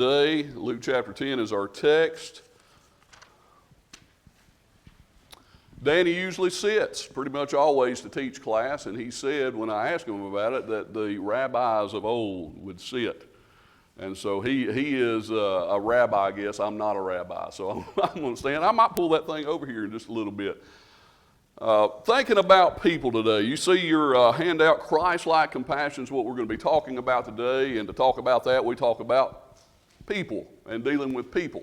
Today, Luke chapter 10 is our text. Danny usually sits pretty much always to teach class, and he said when I asked him about it that the rabbis of old would sit. And so he is a rabbi, I guess. I'm not a rabbi, so I'm going to stand. I might pull that thing over here in just a little bit. Thinking about people today. You see your handout, Christ-like compassion is what we're going to be talking about today. And to talk about that, we talk about people and dealing with people.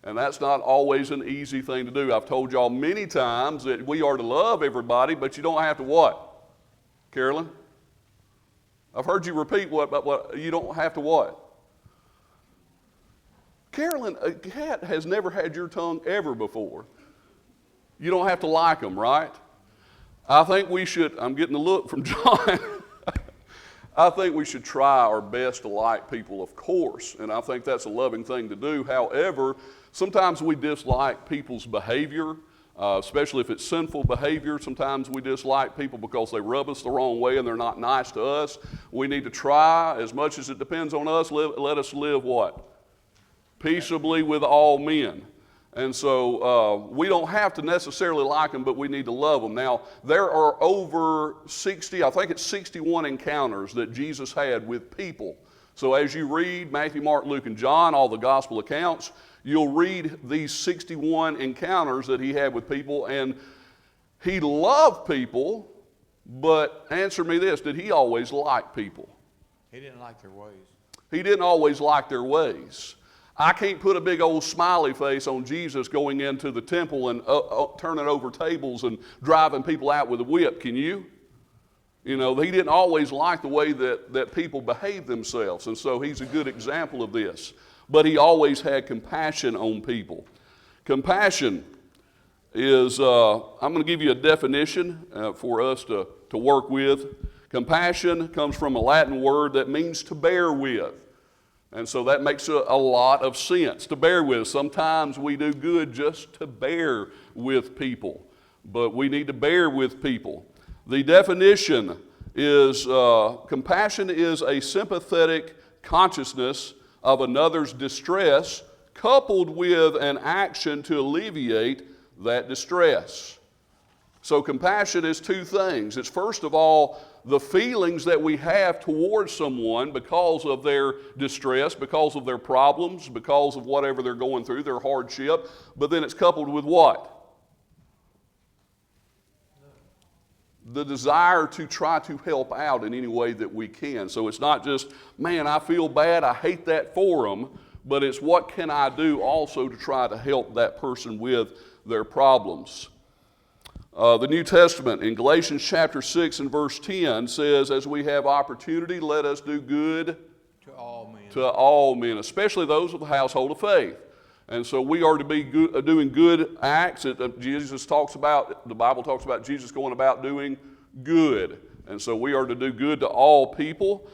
And that's not always an easy thing to do. I've told y'all many times that we are to love everybody, but you don't have to what? Carolyn? I've heard you repeat what you don't have to what? Carolyn, a cat has never had your tongue ever before. You don't have to like them, right? I think we should, I'm getting a look from John. I think we should try our best to like people, of course, and I think that's a loving thing to do. However, sometimes we dislike people's behavior, especially if it's sinful behavior. Sometimes we dislike people because they rub us the wrong way and they're not nice to us. We need to try, as much as it depends on us, let us live what? Peaceably with all men. And so we don't have to necessarily like them, but we need to love them. Now, there are over 60, I think it's 61 encounters that Jesus had with people. So as you read Matthew, Mark, Luke, and John, all the gospel accounts, you'll read these 61 encounters that he had with people. And he loved people, but answer me this, did he always like people? He didn't like their ways. He didn't always like their ways. I can't put a big old smiley face on Jesus going into the temple and turning over tables and driving people out with a whip, can you? You know, he didn't always like the way that people behave themselves, and so he's a good example of this. But he always had compassion on people. Compassion is, I'm going to give you a definition for us to work with. Compassion comes from a Latin word that means to bear with. And so that makes a lot of sense, to bear with. Sometimes we do good just to bear with people, but we need to bear with people. The definition is compassion is a sympathetic consciousness of another's distress coupled with an action to alleviate that distress. So compassion is two things. It's first of all the feelings that we have towards someone because of their distress, because of their problems, because of whatever they're going through, their hardship. But then it's coupled with what? The desire to try to help out in any way that we can. So it's not just, man, I feel bad, I hate that for them, but it's what can I do also to try to help that person with their problems. The New Testament in Galatians chapter 6 and verse 10 says, as we have opportunity, let us do good to all men. To all men, especially those of the household of faith. And so we are to be doing good acts. Jesus talks about, the Bible talks about Jesus going about doing good. And so we are to do good to all people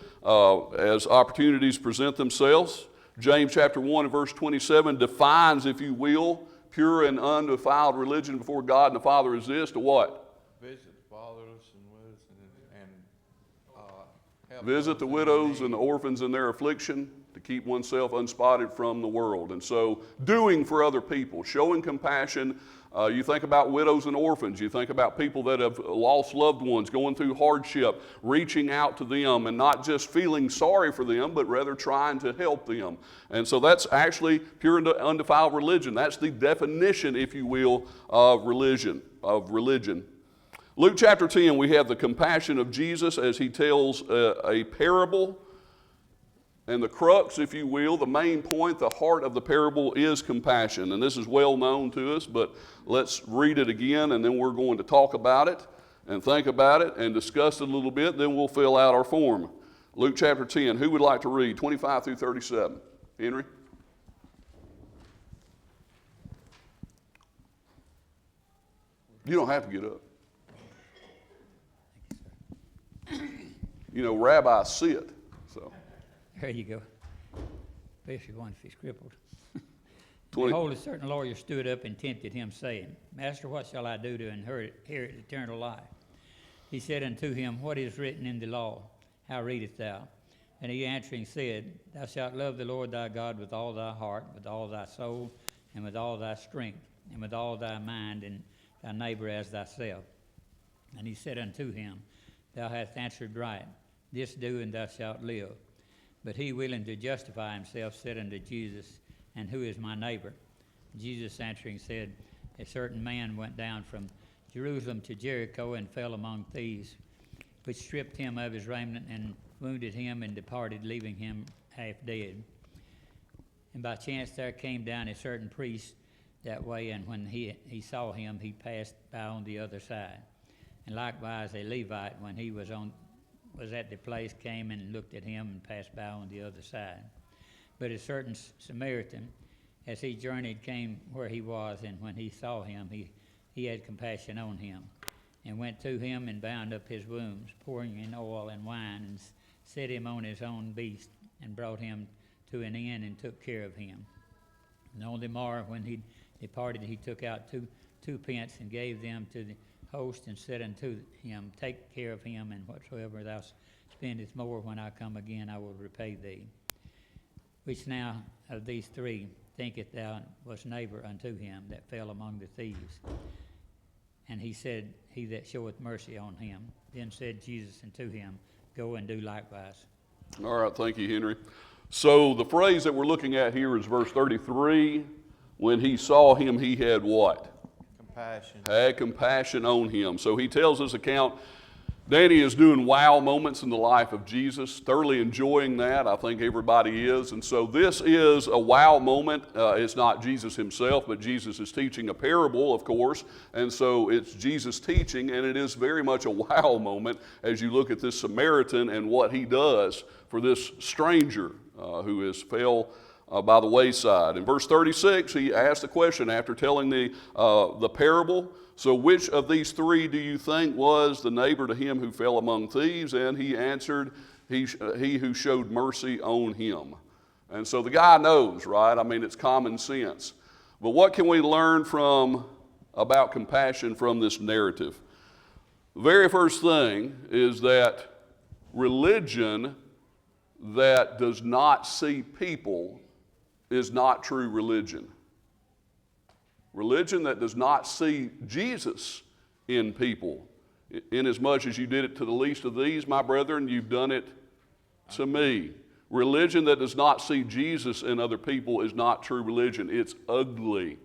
as opportunities present themselves. James chapter 1 and verse 27 defines, if you will, pure and undefiled religion before God and the Father is this, to what? Visit the fatherless and widows and help visit the widows and the orphans in their affliction, to keep oneself unspotted from the world. And so doing for other people, showing compassion. You think about widows and orphans. You think about people that have lost loved ones, going through hardship, reaching out to them and not just feeling sorry for them, but rather trying to help them. And so that's actually pure and undefiled religion. That's the definition, if you will, of religion. Luke chapter 10, we have the compassion of Jesus as he tells a parable. And the crux, if you will, the main point, the heart of the parable is compassion. And this is well known to us, but let's read it again, and then we're going to talk about it and think about it and discuss it a little bit. Then we'll fill out our form. Luke chapter 10. Who would like to read 25 through 37? Henry? You don't have to get up. You know, rabbis sit, so. There you go. Especially one if he's crippled. 20. Behold, a certain lawyer stood up and tempted him, saying, Master, what shall I do to inherit eternal life? He said unto him, What is written in the law? How readest thou? And he answering said, Thou shalt love the Lord thy God with all thy heart, with all thy soul, and with all thy strength, and with all thy mind, and thy neighbor as thyself. And he said unto him, Thou hast answered right. This do, and thou shalt live. But he, willing to justify himself, said unto Jesus, And who is my neighbor? Jesus answering said, A certain man went down from Jerusalem to Jericho, and fell among thieves, which stripped him of his raiment, and wounded him, and departed, leaving him half dead. And by chance there came down a certain priest that way, and when he saw him, he passed by on the other side. And likewise a Levite, when he was at the place, came and looked at him, and passed by on the other side. But a certain Samaritan, as he journeyed, came where he was, and when he saw him, he had compassion on him, and went to him, and bound up his wounds, pouring in oil and wine, and set him on his own beast, and brought him to an inn, and took care of him. And on the morrow, when he departed, he took out two pence, and gave them to the host, and said unto him, Take care of him, and whatsoever thou spendest more, when I come again, I will repay thee. Which now of these three thinkest thou was neighbor unto him that fell among the thieves? And he said, He that showeth mercy on him. Then said Jesus unto him, Go and do likewise. All right, thank you, Henry. So the phrase that we're looking at here is verse 33. When he saw him, he had what? Compassion. Had compassion on him. So he tells this account. Danny is doing wow moments in the life of Jesus, thoroughly enjoying that. I think everybody is. And so this is a wow moment. It's not Jesus himself, but Jesus is teaching a parable, of course. And so it's Jesus teaching, and it is very much a wow moment as you look at this Samaritan and what he does for this stranger who has fell by the wayside. In verse 36, he asked the question after telling the parable. So which of these three do you think was the neighbor to him who fell among thieves? And he answered, he who showed mercy on him. And so the guy knows, right? I mean, it's common sense. But what can we learn about compassion from this narrative? The very first thing is that religion that does not see people is not true religion. Religion that does not see Jesus in people, inasmuch as you did it to the least of these, my brethren, you've done it to me. Religion that does not see Jesus in other people is not true religion. It's ugly.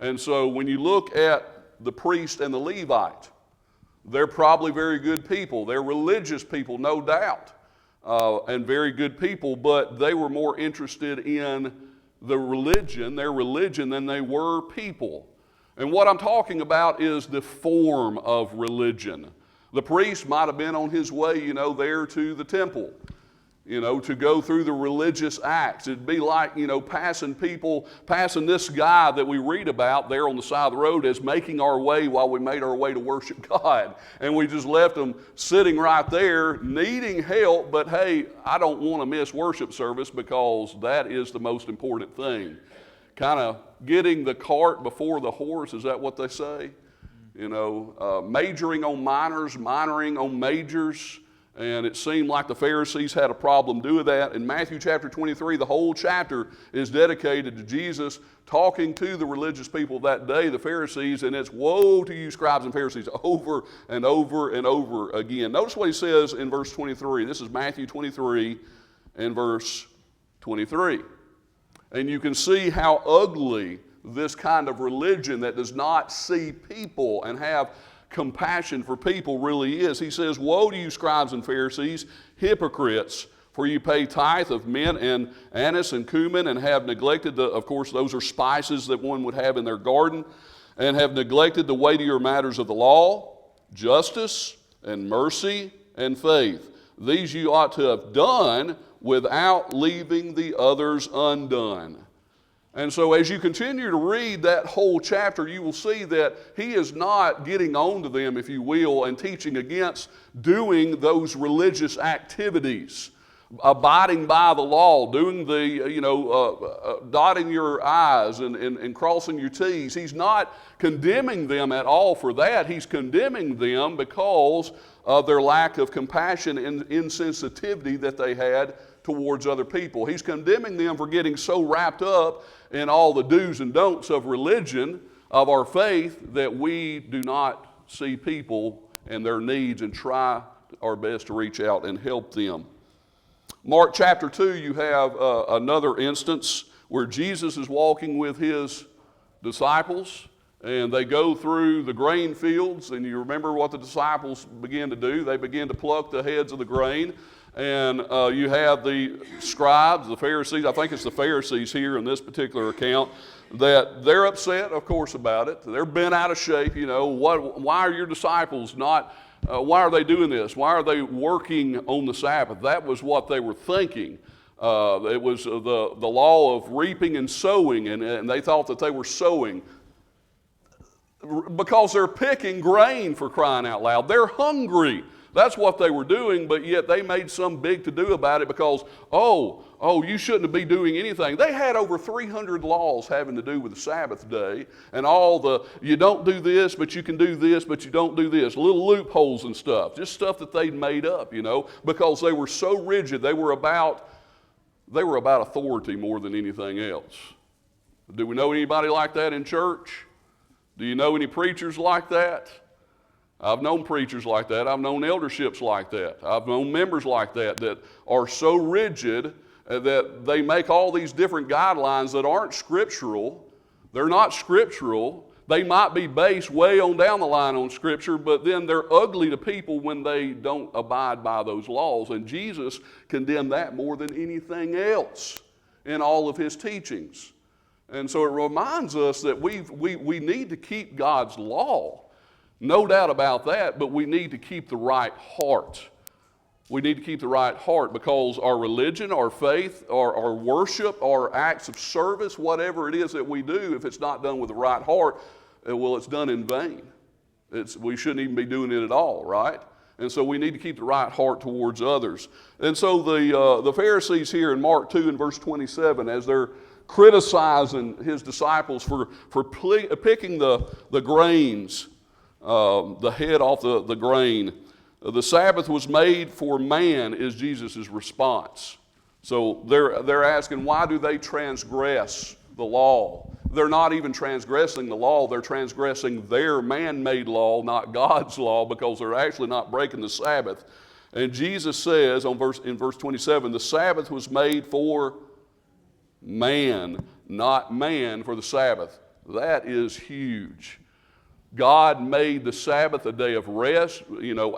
And so when you look at the priest and the Levite, they're probably very good people. They're religious people, no doubt, and very good people, but they were more interested in their religion, than they were people. And what I'm talking about is the form of religion. The priest might have been on his way, there to the temple, to go through the religious acts. It'd be like, passing this guy that we read about there on the side of the road as making our way while we made our way to worship God. And we just left him sitting right there needing help, but hey, I don't want to miss worship service because that is the most important thing. Kind of getting the cart before the horse, is that what they say? Majoring on minors, minoring on majors. And it seemed like the Pharisees had a problem doing that. In Matthew chapter 23, the whole chapter is dedicated to Jesus talking to the religious people of that day, the Pharisees, and it's woe to you scribes and Pharisees over and over and over again. Notice what he says in verse 23. This is Matthew 23 and verse 23. And you can see how ugly this kind of religion that does not see people and have compassion for people really is. He says, Woe to you scribes and Pharisees, hypocrites, for you pay tithe of mint and anise and cumin, and have neglected of course those are spices that one would have in their garden, and have neglected the weightier matters of the law, justice and mercy and faith. These you ought to have done without leaving the others undone. And so as you continue to read that whole chapter, you will see that he is not getting on to them, if you will, and teaching against doing those religious activities, abiding by the law, doing the, dotting your I's and crossing your T's. He's not condemning them at all for that. He's condemning them because of their lack of compassion and insensitivity that they had towards other people. He's condemning them for getting so wrapped up in all the do's and don'ts of religion, of our faith, that we do not see people and their needs and try our best to reach out and help them. Mark chapter 2, you have another instance where Jesus is walking with his disciples, and they go through the grain fields, and you remember what the disciples begin to do. They begin to pluck the heads of the grain, and you have the scribes, the Pharisees. I think it's the Pharisees here in this particular account, that they're upset, of course, about it. They're bent out of shape. Why are your disciples not, why are they doing this? Why are they working on the Sabbath? That was what they were thinking. It was the law of reaping and sowing, and they thought that they were sowing because they're picking grain, for crying out loud. They're hungry. That's what they were doing, but yet they made some big to-do about it because, you shouldn't be doing anything. They had over 300 laws having to do with the Sabbath day, and all the, you don't do this, but you can do this, but you don't do this, little loopholes and stuff, just stuff that they'd made up, because they were so rigid. They were about authority more than anything else. Do we know anybody like that in church? Do you know any preachers like that? I've known preachers like that. I've known elderships like that. I've known members like that are so rigid that they make all these different guidelines that aren't scriptural. They're not scriptural. They might be based way on down the line on Scripture, but then they're ugly to people when they don't abide by those laws. And Jesus condemned that more than anything else in all of his teachings. And so it reminds us that we need to keep God's law. No doubt about that, but we need to keep the right heart. We need to keep the right heart, because our religion, our faith, our worship, our acts of service, whatever it is that we do, if it's not done with the right heart, it's done in vain. We shouldn't even be doing it at all, right? And so we need to keep the right heart towards others. And so the Pharisees here in Mark 2 and verse 27, as they're criticizing his disciples for picking the grains, the head off the grain. The Sabbath was made for man, is Jesus' response. So they're asking, why do they transgress the law? They're not even transgressing the law. They're transgressing their man-made law, not God's law, because they're actually not breaking the Sabbath. And Jesus says in verse 27, the Sabbath was made for man, not man for the Sabbath. That is huge. God made the Sabbath a day of rest,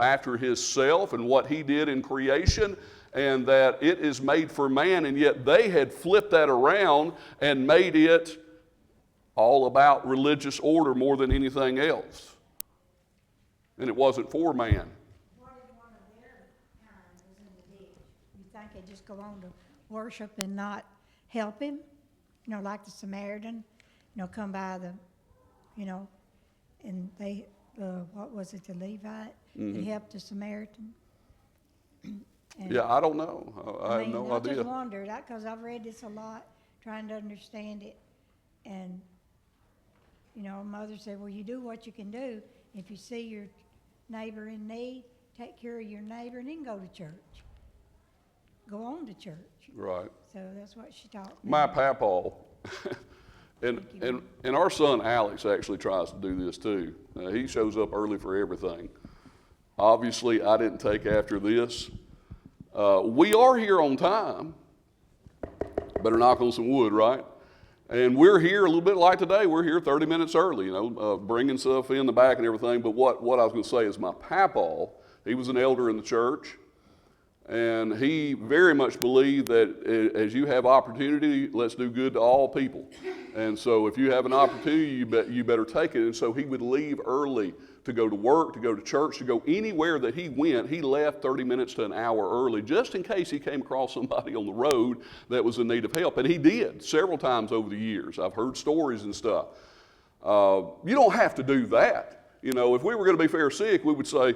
after his self and what he did in creation, and that it is made for man, and yet they had flipped that around and made it all about religious order more than anything else. And it wasn't for man. What if one of their kind was in the ditch? You think they'd just go on to worship and not help him? Like the Samaritan, come by and they, what was it, the Levite? Mm-hmm. That helped the Samaritan? Yeah, I don't know. I have no idea. I just wondered, because I've read this a lot, trying to understand it. And, Mother said, well, you do what you can do. If you see your neighbor in need, take care of your neighbor, and then go to church. Go on to church. Right. So that's what she taught me. My papaw, and our son Alex actually tries to do this too. He shows up early for everything. Obviously, I didn't take after this. We are here on time. Better knock on some wood, right? And we're here a little bit like today. We're here 30 minutes early, bringing stuff in the back and everything. But what I was going to say is my papaw, he was an elder in the church. And he very much believed that as you have opportunity, let's do good to all people. And so if you have an opportunity, you better take it. And so he would leave early to go to work, to go to church, to go anywhere that he went. He left 30 minutes to an hour early just in case he came across somebody on the road that was in need of help. And he did several times over the years. I've heard stories and stuff. You don't have to do that. If we were going to be Pharisaic, we would say,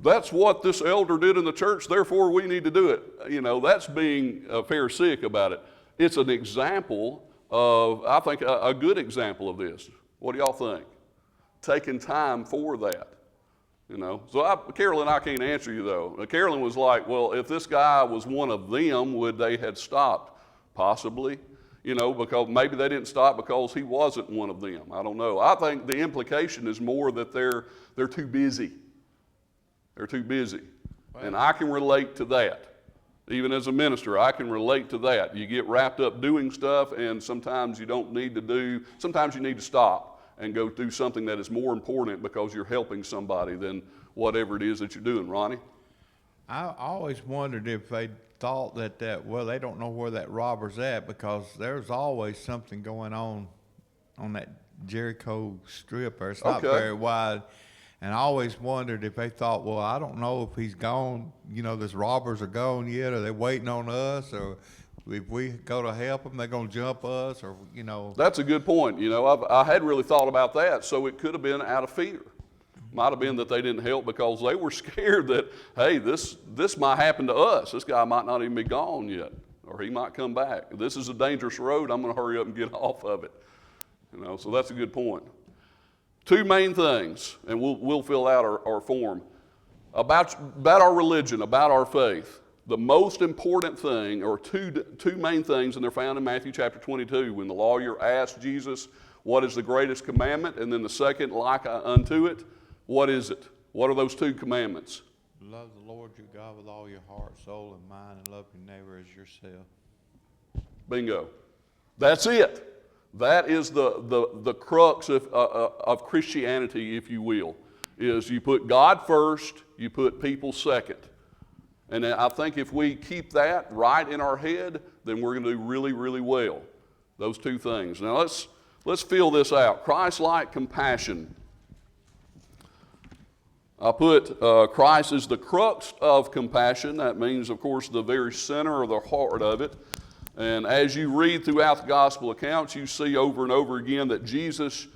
that's what this elder did in the church, therefore we need to do it. That's being Pharisaic about it. It's an example of, I think, a good example of this. What do y'all think? Taking time for that. You know, so Carolyn, I can't answer you though. Carolyn was like, well, if this guy was one of them, would they had stopped? Possibly, you know, because maybe they didn't stop because he wasn't one of them. I don't know. I think the implication is more that they're too busy. They're too busy, and I can relate to that. Even as a minister, I can relate to that. You get wrapped up doing stuff, and sometimes you don't need to do. Sometimes you need to stop and go do something that is more important because you're helping somebody than whatever it is that you're doing. Ronnie? I always wondered if they thought that well, they don't know where that robber's at, because there's always something going on that Jericho Strip there. It's not very wide. And I always wondered if they thought, well, I don't know if he's gone, you know, this robbers are gone yet, or they're waiting on us, or if we go to help them, they're going to jump us, or, you know. That's a good point. You know, I hadn't really thought about that, so it could have been out of fear. Might have been that they didn't help because they were scared that, hey, this might happen to us. This guy might not even be gone yet, or he might come back. This is a dangerous road. I'm going to hurry up and get off of it. You know, so that's a good point. Two main things, and we'll fill out our form, about our religion, about our faith. The most important thing, or two main things, and they're found in Matthew chapter 22, when the lawyer asked Jesus, what is the greatest commandment? And then the second, like unto it. What is it? What are those two commandments? Love the Lord your God with all your heart, soul, and mind, and love your neighbor as yourself. Bingo. That's it. That is the crux of Christianity, if you will, is you put God first, you put people second. And I think if we keep that right in our head, then we're going to do really, really well. Those two things. Now let's fill this out. Christ-like compassion. I put Christ is the crux of compassion. That means, of course, the very center or the heart of it. And as you read throughout the gospel accounts, you see over and over again that Jesus,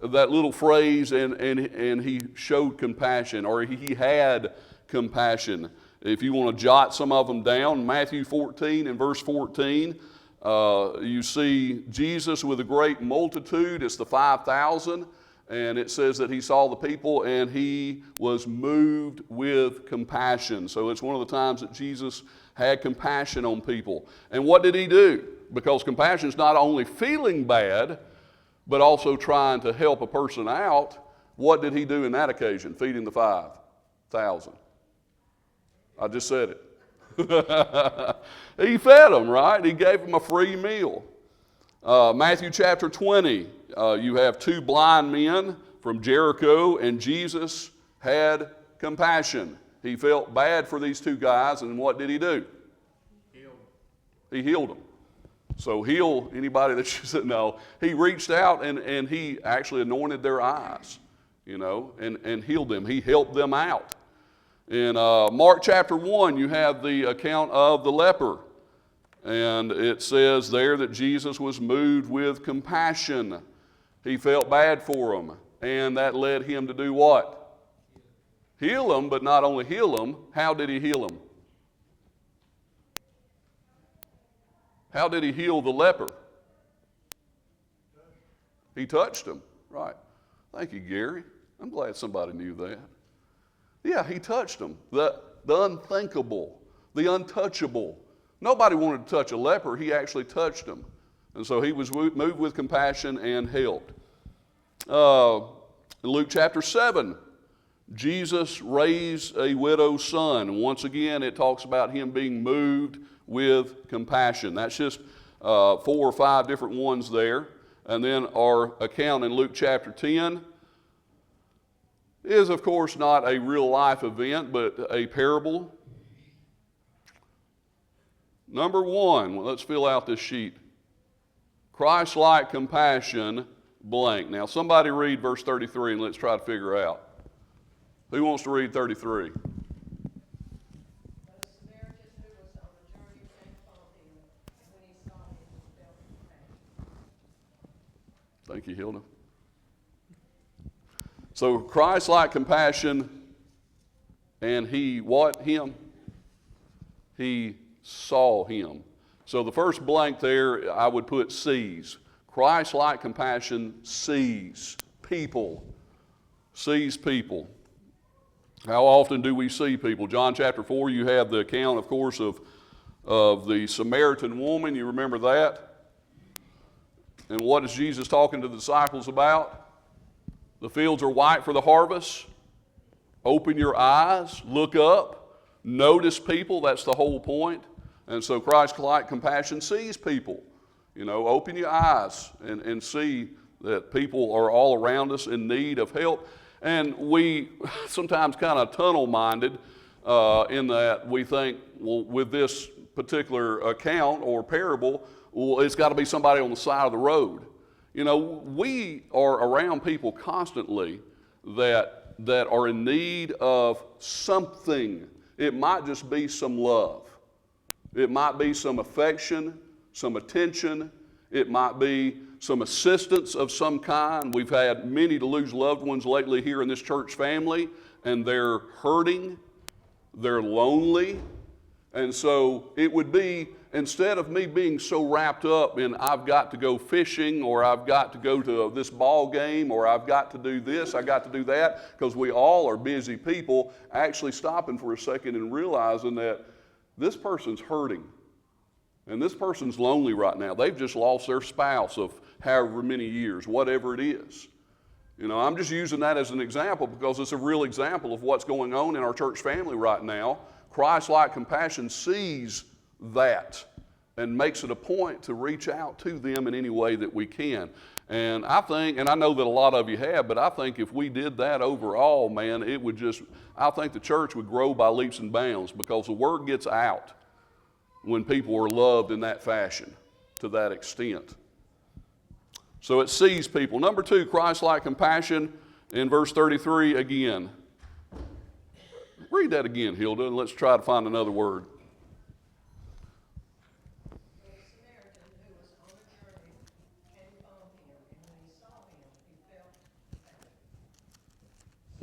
that little phrase, and he showed compassion, or he had compassion. If you want to jot some of them down, Matthew 14 and verse 14, you see Jesus with a great multitude. It's the 5,000. And it says that he saw the people and he was moved with compassion. So it's one of the times that Jesus had compassion on people. And what did he do? Because compassion is not only feeling bad, but also trying to help a person out. What did he do in that occasion, feeding the 5,000? I just said it. He fed them, right? He gave them a free meal. Matthew chapter 20, you have two blind men from Jericho, and Jesus had compassion. He felt bad for these two guys, and what did he do? He healed them. So heal anybody that you said no. He reached out and he actually anointed their eyes, you know, and healed them. He helped them out. In Mark chapter 1, you have the account of the leper. And it says there that Jesus was moved with compassion. He felt bad for them. And that led him to do what? Heal them, but not only heal them, how did he heal them? How did he heal the leper? He touched him. Right. Thank you, Gary. I'm glad somebody knew that. Yeah, he touched him. The unthinkable, the untouchable. Nobody wanted to touch a leper. He actually touched him. And so he was moved with compassion and helped. In Luke chapter 7, Jesus raised a widow's son. And once again, it talks about him being moved with compassion. That's just 4 or 5 different ones there. And then our account in Luke chapter 10 is, of course, not a real life event, but a parable. Number 1, let's fill out this sheet. Christ-like compassion, blank. Now, somebody read verse 33 and let's try to figure out. Who wants to read 33? Thank you, Hilda. So Christ-like compassion, and he what? Him? He saw him. So the first blank there, I would put sees. Christ-like compassion sees people. Sees people. How often do we see people? John chapter 4, you have the account, of course, of the Samaritan woman. You remember that? And what is Jesus talking to the disciples about? The fields are white for the harvest. Open your eyes, look up, notice people. That's the whole point. And so Christ-like compassion sees people. You know, open your eyes and see that people are all around us in need of help. And we sometimes kind of tunnel-minded in that we think, well, with this particular account or parable, well, it's got to be somebody on the side of the road. You know, we are around people constantly that are in need of something. It might just be some love. It might be some affection, some attention. It might be some assistance of some kind. We've had many to lose loved ones lately here in this church family, and they're hurting, they're lonely. And so it would be, instead of me being so wrapped up in I've got to go fishing, or I've got to go to this ball game, or I've got to do this, I've got to do that, because we all are busy people, actually stopping for a second and realizing that this person's hurting. And this person's lonely right now. They've just lost their spouse of however many years, whatever it is. You know, I'm just using that as an example because it's a real example of what's going on in our church family right now. Christ-like compassion sees that and makes it a point to reach out to them in any way that we can. And I think, and I know that a lot of you have, but I think if we did that overall, man, it would just, I think the church would grow by leaps and bounds because the word gets out when people are loved in that fashion, to that extent. So it sees people. Number 2, Christ-like compassion in verse 33 again. Read that again, Hilda, and let's try to find another word.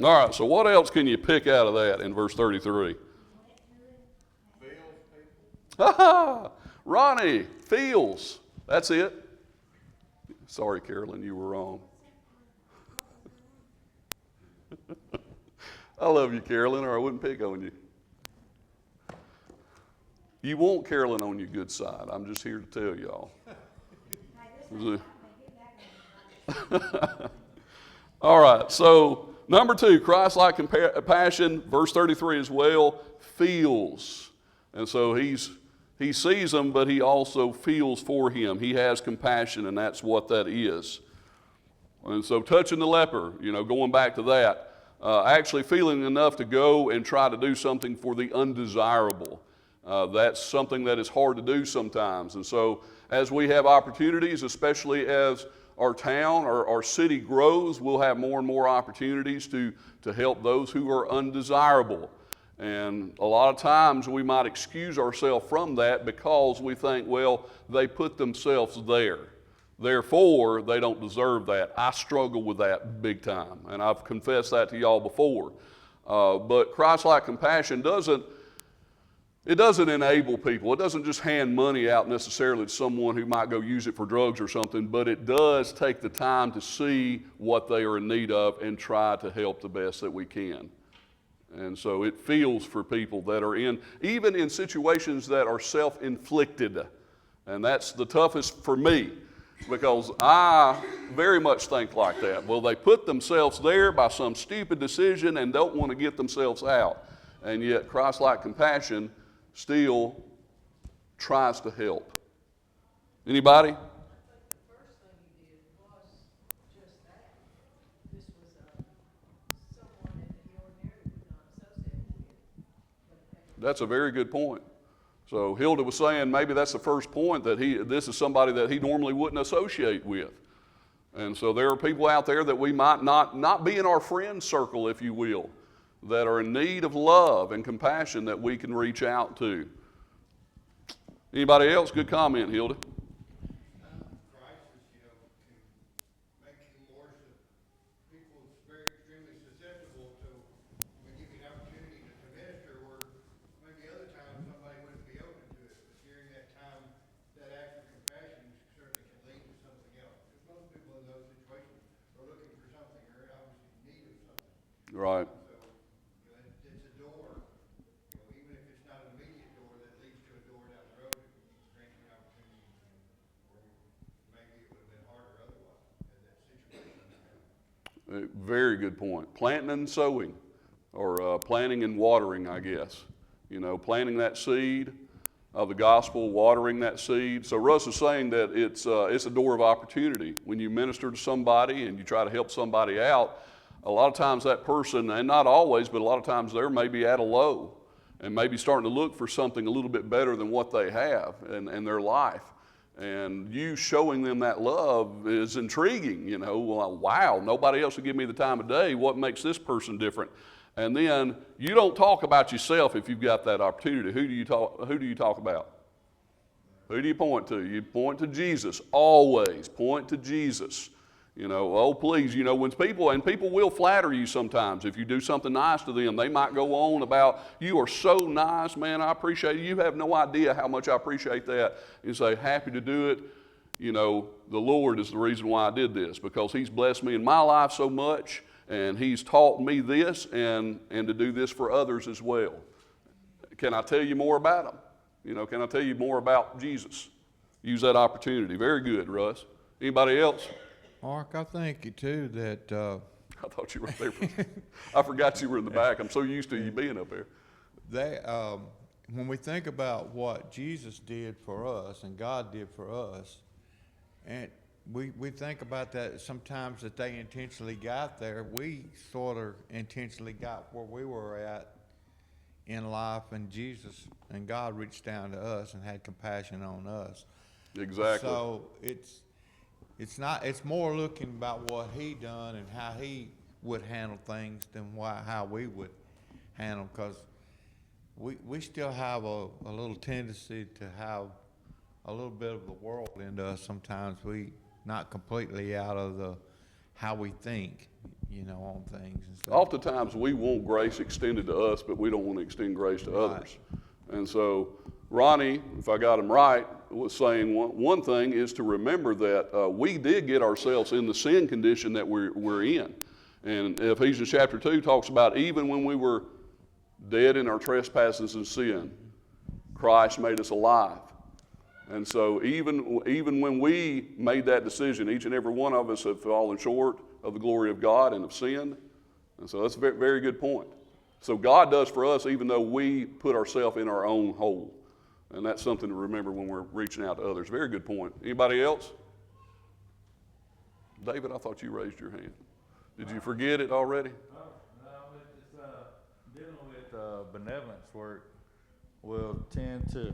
All right, so what else can you pick out of that in verse 33? Ronnie, feels. That's it. Sorry, Carolyn, you were wrong. I love you, Carolyn, or I wouldn't pick on you. You want Carolyn on your good side. I'm just here to tell y'all. All right, so number 2, Christ-like compassion, verse 33 as well, feels. And so he sees them, but he also feels for him. He has compassion, and that's what that is. And so touching the leper, you know, going back to that, actually feeling enough to go and try to do something for the undesirable. That's something that is hard to do sometimes. And so as we have opportunities, especially as our town or our city grows, we'll have more and more opportunities to help those who are undesirable. And a lot of times we might excuse ourselves from that because we think, well, they put themselves there. Therefore, they don't deserve that. I struggle with that big time, and I've confessed that to y'all before. But Christ-like compassion doesn't enable people. It doesn't just hand money out necessarily to someone who might go use it for drugs or something, but it does take the time to see what they are in need of and try to help the best that we can. And so it feels for people that are even in situations that are self-inflicted. And that's the toughest for me because I very much think like that. Well, they put themselves there by some stupid decision and don't want to get themselves out. And yet Christ-like compassion still tries to help. Anybody? That's a very good point. So Hilda was saying maybe that's the first point, that this is somebody that he normally wouldn't associate with. And so there are people out there that we might not be in our friend circle, if you will, that are in need of love and compassion that we can reach out to. Anybody else? Good comment, Hilda. Right. Very good point. Planting and sowing, or planting and watering, I guess. Planting that seed of the gospel, watering that seed. So Russ is saying that it's a door of opportunity. When you minister to somebody and you try to help somebody out, a lot of times that person, and not always, but a lot of times they're maybe at a low and maybe starting to look for something a little bit better than what they have in their life. And you showing them that love is intriguing, Well, wow, nobody else will give me the time of day. What makes this person different? And then you don't talk about yourself if you've got that opportunity. Who do you talk about? Who do you point to? You point to Jesus. Always point to Jesus. Oh please, when people will flatter you sometimes. If you do something nice to them, they might go on about, you are so nice, man, I appreciate it. You have no idea how much I appreciate that. You say, happy to do it. The Lord is the reason why I did this, because He's blessed me in my life so much, and He's taught me this, and to do this for others as well. Can I tell you more about Him? Can I tell you more about Jesus? Use that opportunity. Very good, Russ. Anybody else? Mark, I think too that I thought you were there. I forgot you were in the back. I'm so used to you being up there. When we think about what Jesus did for us and God did for us, and we think about that sometimes that they intentionally got there, we sort of intentionally got where we were at in life, and Jesus and God reached down to us and had compassion on us. Exactly. So it's more looking about what He done and how He would handle things than how we would handle, because we still have a little tendency to have a little bit of the world into us sometimes. We not completely out of how we think, on things and stuff. Oftentimes we want grace extended to us, but we don't want to extend grace to others. And so Ronnie, if I got him right, was saying one thing is to remember that we did get ourselves in the sin condition that we're in. And Ephesians chapter 2 talks about even when we were dead in our trespasses and sin, Christ made us alive. And so even when we made that decision, each and every one of us have fallen short of the glory of God and have sinned. And so that's a very, very good point. So God does for us even though we put ourselves in our own hole. And that's something to remember when we're reaching out to others. Very good point. Anybody else? David, I thought you raised your hand. Did you forget it already? No, it's dealing with benevolence work will tend to,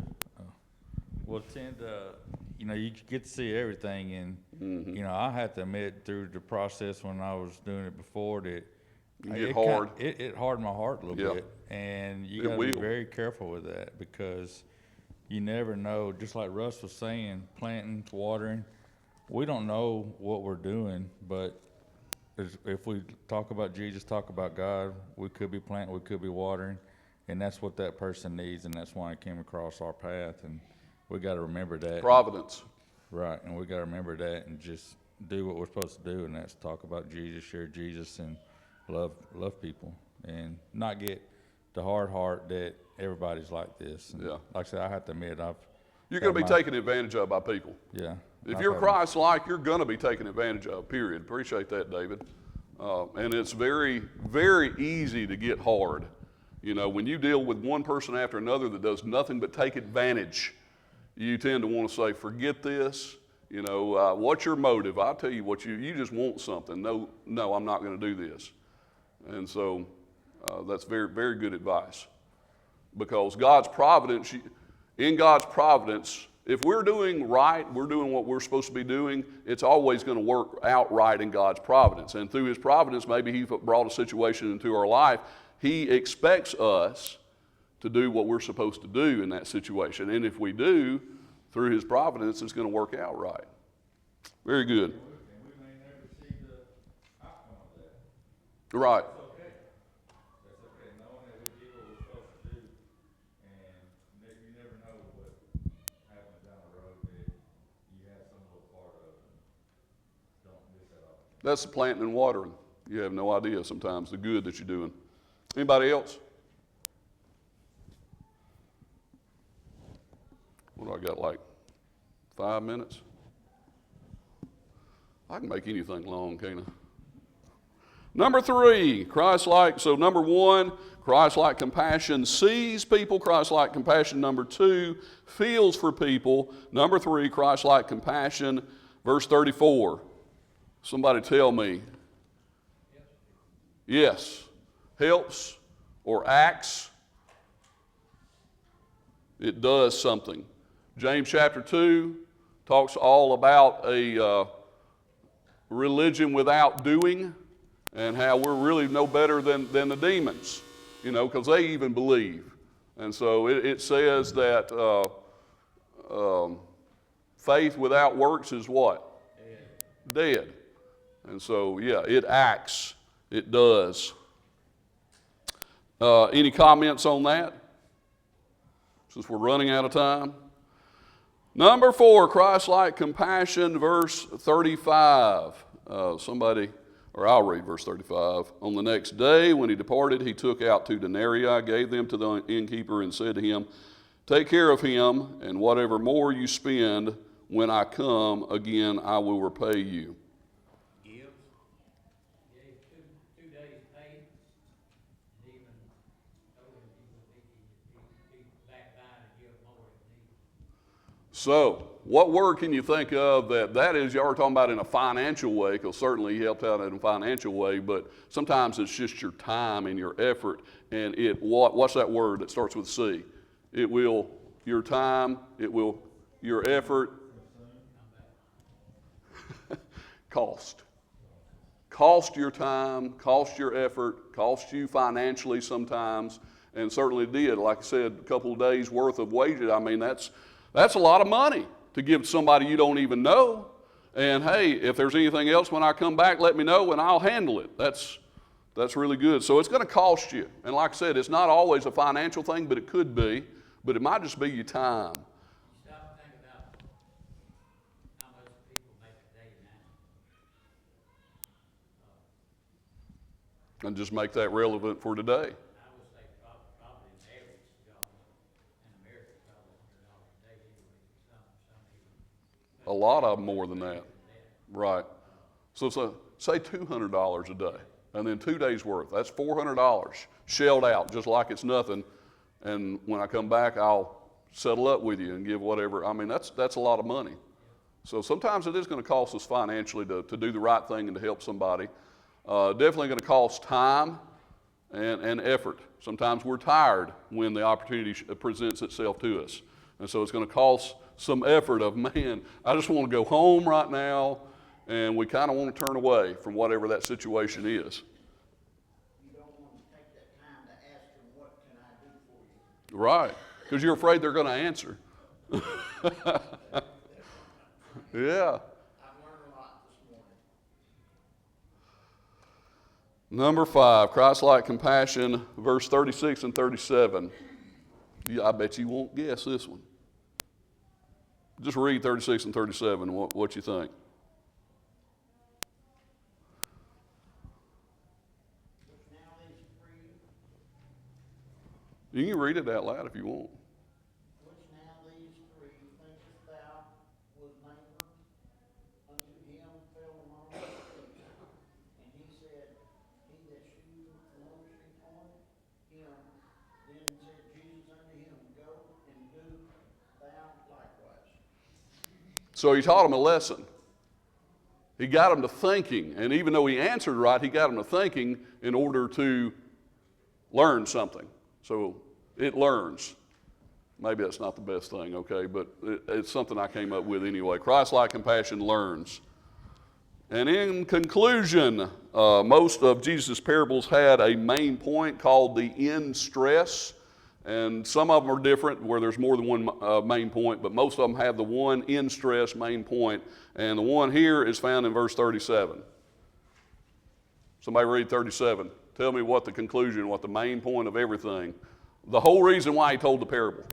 you get to see everything, and I have to admit through the process when I was doing it before that It hard. It hardened my heart a little bit, and you got to be very careful with that, because you never know. Just like Russ was saying, planting, watering, we don't know what we're doing, but if we talk about Jesus, talk about God, we could be planting, we could be watering, and that's what that person needs, and that's why it came across our path, and we got to remember that. Providence. Right, and we got to remember that and just do what we're supposed to do, and that's talk about Jesus, share Jesus, and love people, and not get the hard heart that everybody's like this. And like I said, I have to admit, you're going to be taken advantage of by people. Yeah. If you're Christ-like, you're going to be taken advantage of, period. Appreciate that, David. And it's very, very easy to get hard. When you deal with one person after another that does nothing but take advantage, you tend to want to say, forget this. What's your motive? I'll tell you what, you just want something. No, I'm not going to do this. And so that's very, very good advice. Because in God's providence, if we're doing right, we're doing what we're supposed to be doing, it's always going to work out right in God's providence. And through His providence, maybe He brought a situation into our life. He expects us to do what we're supposed to do in that situation. And if we do, through His providence, it's going to work out right. Very good. And we may never see the outcome of that. Right. That's okay. That's okay. Knowing that we did what we're supposed to do, and you never know what happens down the road that you have some little part of, and don't miss that opportunity. That's the planting and watering. You have no idea sometimes the good that you're doing. Anybody else? What do I got, like 5 minutes? I can make anything long, can't I? Number 3, Christ-like. So number 1, Christ-like compassion sees people. Christ-like compassion, number 2, feels for people. Number 3, Christ-like compassion. Verse 34. Somebody tell me. Yes. Helps or acts. It does something. James chapter 2 talks all about a religion without doing, and how we're really no better than the demons, because they even believe. And so it says that faith without works is what? Dead. And so, yeah, it acts. It does. Any comments on that? Since we're running out of time. Number 4, Christ-like compassion, verse 35. Or I'll read verse 35. On the next day, when he departed, he took out 2 denarii, gave them to the innkeeper, and said to him, take care of him, and whatever more you spend, when I come again, I will repay you. Gave 2 days' pay, and even told him he would be back by to give more if needed. So, what word can you think of that is, y'all are talking about in a financial way, because certainly he helped out in a financial way, but sometimes it's just your time and your effort, and what's that word that starts with C? It will, your time, it will, your effort, cost. Cost your time, cost your effort, cost you financially sometimes, and certainly did. Like I said, a couple of days worth of wages, I mean, that's a lot of money to give to somebody you don't even know. And hey, if there's anything else when I come back, let me know and I'll handle it. That's really good. So it's going to cost you. And like I said, it's not always a financial thing, but it could be. But it might just be your time. Stop and think about how much people make a day now. And just make that relevant for today. I would say probably an average job in America is probably $100 a day anyway. Some even. A lot of them more than that. Right. So say $200 a day, and then 2 days worth. That's $400 shelled out, just like it's nothing. And when I come back, I'll settle up with you and give whatever. I mean, that's a lot of money. So sometimes it is going to cost us financially to do the right thing and to help somebody. Definitely going to cost time and effort. Sometimes we're tired when the opportunity presents itself to us. And so it's going to cost some effort of, man, I just want to go home right now, and we kind of want to turn away from whatever that situation is. You don't want to take that time to ask them, what can I do for you? Right, because you're afraid they're going to answer. Yeah. I've learned a lot this morning. Number 5, Christ-like compassion, verse 36 and 37. I bet you won't guess this one. Just read 36 and 37, what you think. Which now leaves free, You can read it out loud if you want. which now leaves free, thinkest thou was neighbor unto him fell among the sheep. And he said, he that shewed no sheep on him, then said Jesus unto him, go and do thou likewise. So he taught him a lesson. He got him to thinking, and even though he answered right, he got him to thinking in order to learn something. So it learns. Maybe that's not the best thing, okay, but it's something I came up with anyway. Christ-like compassion learns. And in conclusion, most of Jesus' parables had a main point called the end stress. And some of them are different where there's more than one main point, but most of them have the one end stress main point. And the one here is found in verse 37. Somebody read 37. Tell me what the conclusion, what the main point of everything, the whole reason why he told the parable.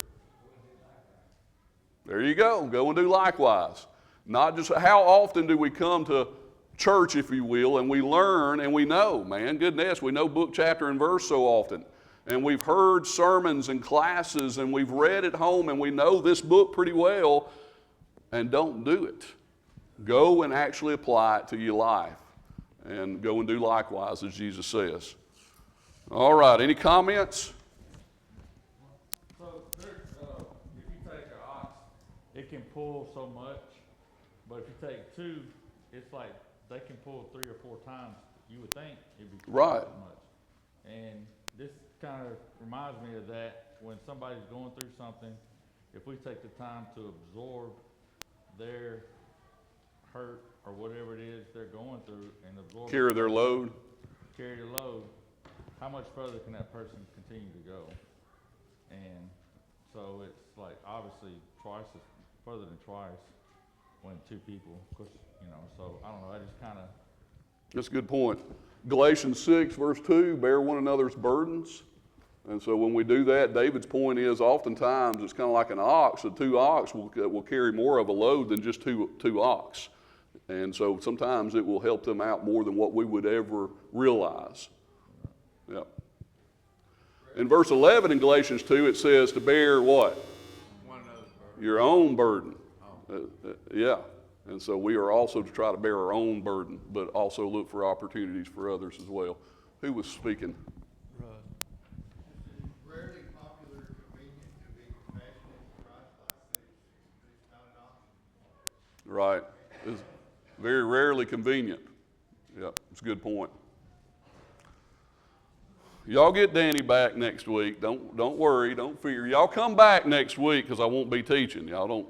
There you go. Go and do likewise. Not just how often do we come to church, if you will, and we learn and we know, man, goodness, we know book, chapter, and verse so often. And we've heard sermons and classes, and we've read at home, and we know this book pretty well, and don't do it. Go and actually apply it to your life. and go and do likewise, as Jesus says. All right, any comments? So there's, if you take an ox, it can pull so much, but if you take two, it's like they can pull 3 or 4 times. You would think it'd be Right. so much. And this kind of reminds me of that when somebody's going through something. If we take the time to absorb their hurt or whatever it is they're going through and absorb Carry their load. carry the load, how much further can that person continue to go? And so it's like obviously twice as further than twice when 2 people, of course, you know, so I don't know, I just kind of. That's a good point. Galatians 6, verse 2, bear one another's burdens. And so when we do that, David's point is oftentimes it's kind of like an ox. The 2 ox will carry more of a load than just two ox. And so sometimes it will help them out more than what we would ever realize. Yeah. In verse 11 in Galatians 2, it says to bear what? One another's burden. Your own burden. Yeah. And so we are also to try to bear our own burden, but also look for opportunities for others as well. Who was speaking? It's rarely popular or convenient to be compassionate and Christ-like. It's not an option. Right. It's very rarely convenient. Yeah, it's a good point. Y'all get Danny back next week. Don't worry, don't fear. Y'all come back next week because I won't be teaching. Y'all don't